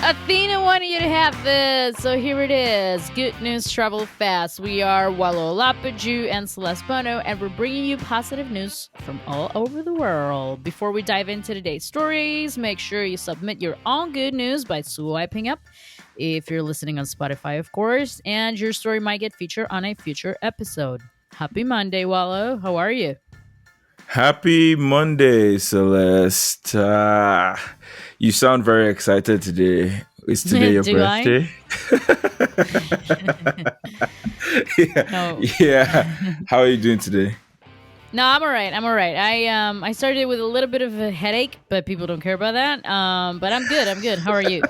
Athena wanted you to have this, so here it is. Good news travel fast. We are Wallo Lapaju and Celeste Bono, and we're bringing you positive news from all over the world. Before we dive into today's stories, make sure you submit your own good news by swiping up if you're listening on Spotify, of course, and your story might get featured on a future episode. Happy Monday, Wallo. How are you? Happy Monday, Celeste. You sound very excited today. Is today your Do I? birthday? yeah. No. Yeah. How are you doing today? No, I'm all right. I'm all right. I started with a little bit of a headache, but people don't care about that. But I'm good. I'm good. How are you?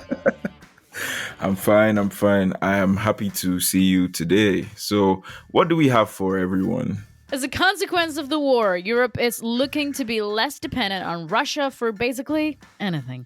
I'm fine. I'm fine. I am happy to see you today. So, what do we have for everyone? As a consequence of the war, Europe is looking to be less dependent on Russia for basically anything.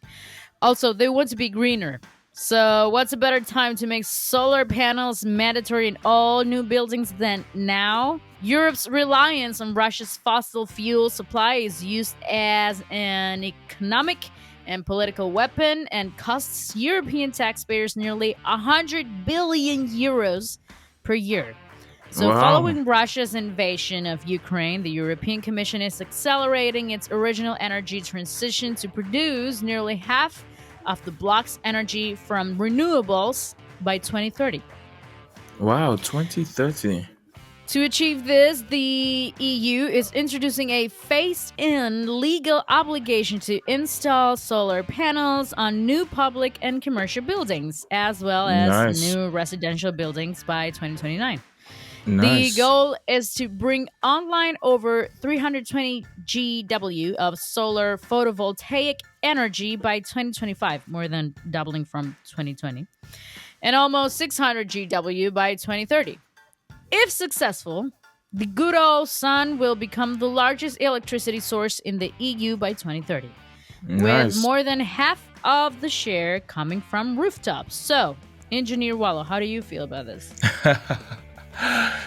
Also, they want to be greener. So, what's a better time to make solar panels mandatory in all new buildings than now? Europe's reliance on Russia's fossil fuel supply is used as an economic and political weapon and costs European taxpayers nearly 100 billion euros per year. So, Wow. following Russia's invasion of Ukraine, the European Commission is accelerating its original energy transition to produce nearly half of the bloc's energy from renewables by 2030. Wow, 2030. To achieve this, the EU is introducing a phased in legal obligation to install solar panels on new public and commercial buildings, as well as Nice. new residential buildings by 2029. The Nice. goal is to bring online over 320 GW of solar photovoltaic energy by 2025, more than doubling from 2020, and almost 600 GW by 2030. If successful, the good old sun will become the largest electricity source in the EU by 2030, with Nice. more than half of the share coming from rooftops. So, Engineer Wallo, how do you feel about this?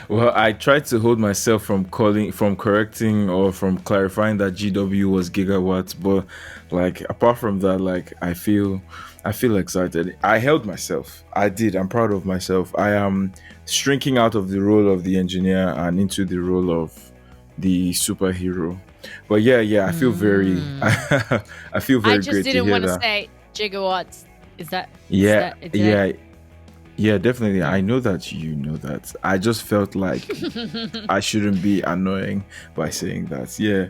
Well, I tried to hold myself from correcting or from clarifying that GW was gigawatts, but like apart from that, like I feel excited. I held myself. I did. I'm proud of myself. I am shrinking out of the role of the engineer and into the role of the superhero. But yeah, I feel very Hmm. I feel I very just great to didn't hear want to that. say gigawatts. Is that is Yeah, that did I? yeah, yeah, definitely. Yeah. I know that you know that. I just felt like I shouldn't be annoying by saying that. Yeah.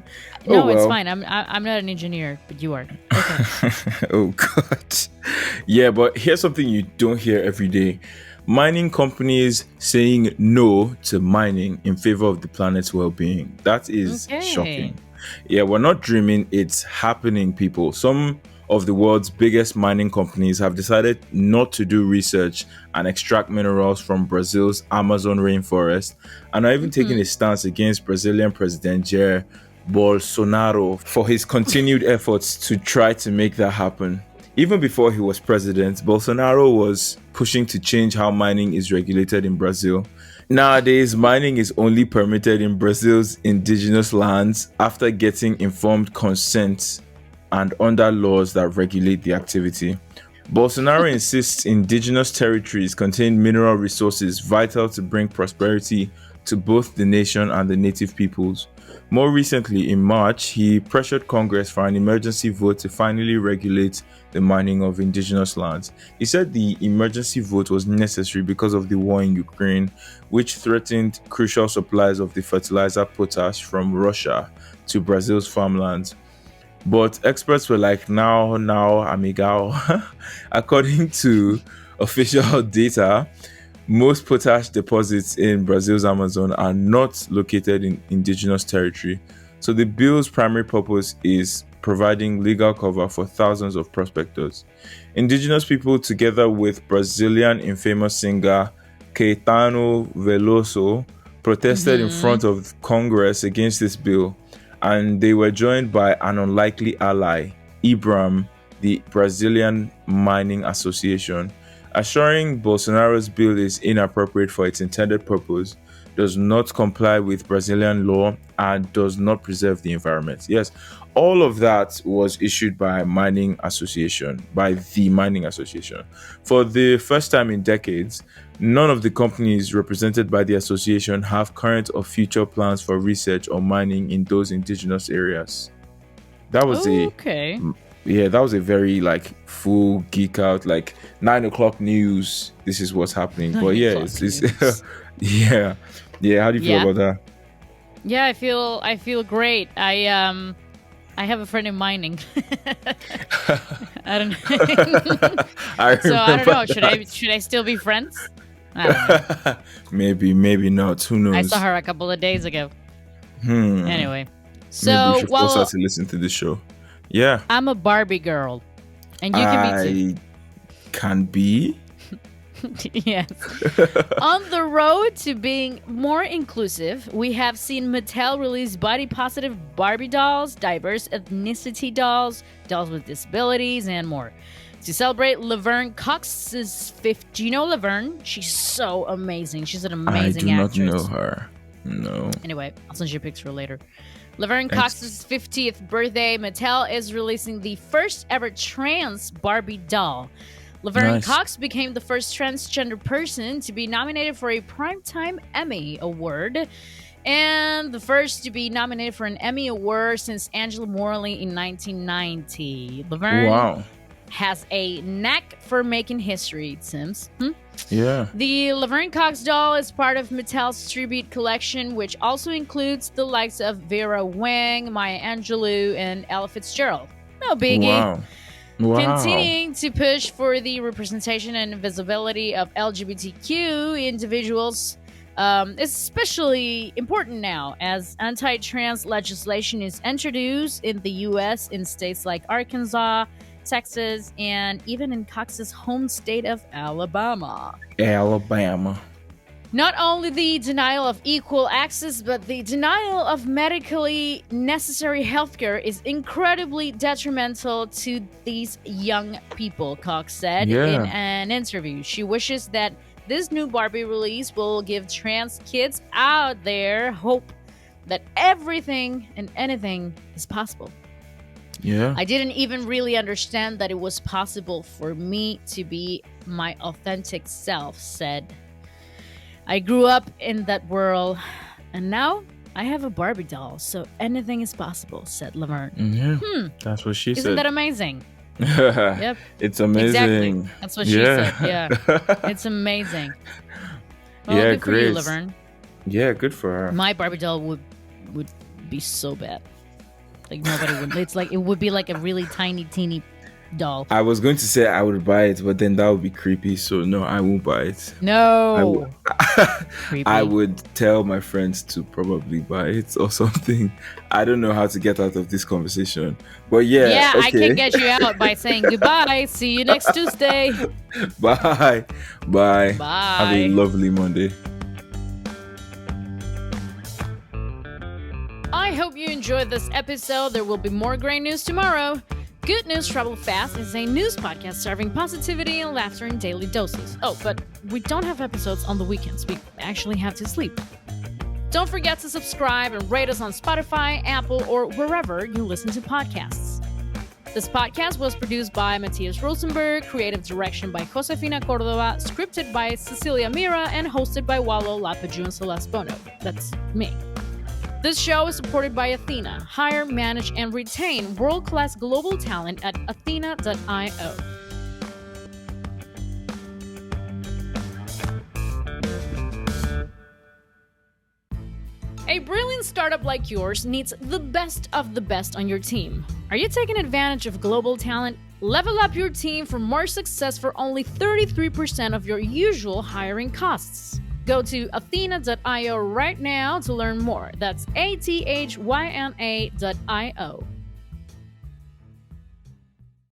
Oh No, it's well. fine. I'm not an engineer, but you are. Okay. Oh god. Yeah, but here's something you don't hear every day. Mining companies saying no to mining in favor of the planet's well-being. That is Okay. shocking. Yeah, we're not dreaming, it's happening, people. Some of the world's biggest mining companies have decided not to do research and extract minerals from Brazil's Amazon rainforest and are even taking Hmm. a stance against Brazilian President Jair Bolsonaro for his continued efforts to try to make that happen. Even before he was president, Bolsonaro was pushing to change how mining is regulated in Brazil. Nowadays, mining is only permitted in Brazil's indigenous lands after getting informed consent and under laws that regulate the activity. Bolsonaro insists indigenous territories contain mineral resources vital to bring prosperity to both the nation and the native peoples. More recently, in March, he pressured Congress for an emergency vote to finally regulate the mining of indigenous lands. He said the emergency vote was necessary because of the war in Ukraine, which threatened crucial supplies of the fertilizer potash from Russia to Brazil's farmlands. But experts were like, now, amigo. According to official data, most potash deposits in Brazil's Amazon are not located in indigenous territory. So the bill's primary purpose is providing legal cover for thousands of prospectors. Indigenous people, together with Brazilian infamous singer Caetano Veloso, protested in Hmm. front of Congress against this bill, and they were joined by an unlikely ally, IBRAM, the Brazilian Mining Association, assuring Bolsonaro's bill is inappropriate for its intended purpose, does not comply with Brazilian law, and does not preserve the environment. Yes, all of that was issued by the mining association. For the first time in decades, none of the companies represented by the association have current or future plans for research or mining in those indigenous areas. That was Okay. that was a very like full geek out, like 9 o'clock news. This is what's happening. But 9 o'clock it's news. yeah. How do you feel Yeah. about that? Yeah, I feel great. I have a friend in mining. I don't know. I So I don't know. remember Should I still be friends? I don't know. that. Maybe not. Who knows? I saw her a couple of days ago. Anyway, Maybe we so should force her well, to listen to this show. Yeah, I'm a Barbie girl, and you can be I can be. too. Yes. On the road to being more inclusive, we have seen Mattel release body positive Barbie dolls, diverse ethnicity dolls, dolls with disabilities, and more. To celebrate Laverne Cox's 50th. Do you know Laverne? She's so amazing. She's an amazing I do actress. not know her. No. Anyway, I'll send you a picture later. Laverne Thanks. Cox's 50th birthday, Mattel is releasing the first ever trans Barbie doll. Laverne Nice. Cox became the first transgender person to be nominated for a Primetime Emmy Award and the first to be nominated for an Emmy Award since Angela Morley in 1990. Laverne Wow. has a knack for making history, it seems. Yeah. The Laverne Cox doll is part of Mattel's tribute collection, which also includes the likes of Vera Wang, Maya Angelou, and Ella Fitzgerald. No biggie. Wow. Continuing to push for the representation and visibility of LGBTQ individuals is especially important now as anti-trans legislation is introduced in the U.S. in states like Arkansas, Texas, and even in Cox's home state of Alabama. Alabama. Not only the denial of equal access, but the denial of medically necessary healthcare is incredibly detrimental to these young people, Cox said Yeah. in an interview. She wishes that this new Barbie release will give trans kids out there hope that everything and anything is possible. Yeah. I didn't even really understand that it was possible for me to be my authentic self, said. I grew up in that world, and now I have a Barbie doll, so anything is possible, said Laverne. Yeah. That's what she Isn't said. that amazing? Yep. It's amazing. Exactly. That's what she said. Yeah. It's amazing. Well, Yeah, good for you, great. Laverne. Yeah, good for her. My Barbie doll would be so bad. Like nobody would. It's like it would be like a really tiny, teeny doll. I was going to say I would buy it, but then that would be creepy. So no, I won't buy it. No. Creepy. I would tell my friends to probably buy it or something. I don't know how to get out of this conversation. But yeah, Yeah, okay. I can get you out by saying goodbye. See you next Tuesday. Bye. Bye. Bye. Have a lovely Monday. I hope you enjoyed this episode. There will be more great news tomorrow. Good News Travel Fast is a news podcast serving positivity and laughter in daily doses. Oh, but we don't have episodes on the weekends. We actually have to sleep. Don't forget to subscribe and rate us on Spotify, Apple, or wherever you listen to podcasts. This podcast was produced by Matthias Rosenberg, creative direction by Josefina Cordova, scripted by Cecilia Mira, and hosted by Wallo Lapaju and Celeste Bono. That's me. This show is supported by Athyna. Hire, manage, and retain world-class global talent at Athyna.io. A brilliant startup like yours needs the best of the best on your team. Are you taking advantage of global talent? Level up your team for more success for only 33% of your usual hiring costs. Go to Athyna.io right now to learn more. That's Athyna.io.